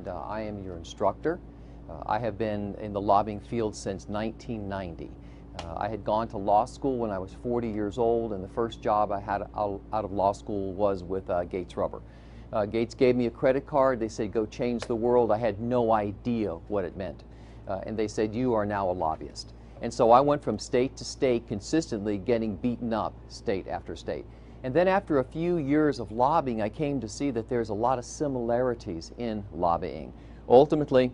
and I am your instructor. I have been in the lobbying field since 1990. I had gone to law school when I was 40 years old, and the first job I had out of law school was with Gates Rubber. Gates gave me a credit card. They said, go change the world. I had no idea what it meant. And they said, you are now a lobbyist. And so I went from state to state, consistently getting beaten up state after state. And then after a few years of lobbying, I came to see that there's a lot of similarities in lobbying. Ultimately,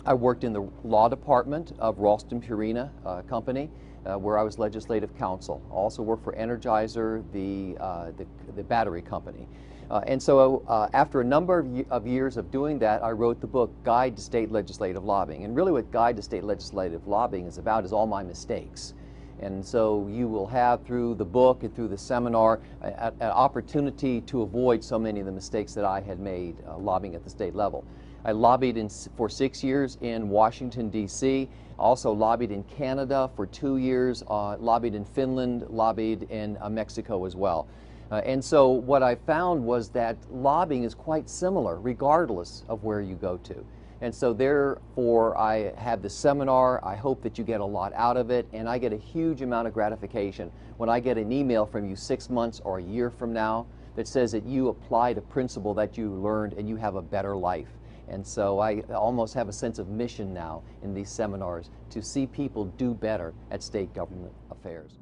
I worked in the law department of Ralston Purina Company, where I was legislative counsel. I also worked for Energizer, the battery company. And so after a number of years of doing that, I wrote the book, Guide to State Legislative Lobbying. And really what Guide to State Legislative Lobbying is about is all my mistakes. And so you will have, through the book and through the seminar, an opportunity to avoid so many of the mistakes that I had made lobbying at the state level. I lobbied for 6 years in Washington, D.C., also lobbied in Canada for 2 years, lobbied in Finland, lobbied in Mexico as well. And so what I found was that lobbying is quite similar regardless of where you go to. And so therefore I have this seminar. I hope that you get a lot out of it, and I get a huge amount of gratification when I get an email from you 6 months or a year from now that says that you applied a principle that you learned and you have a better life. And so I almost have a sense of mission now in these seminars to see people do better at state government affairs.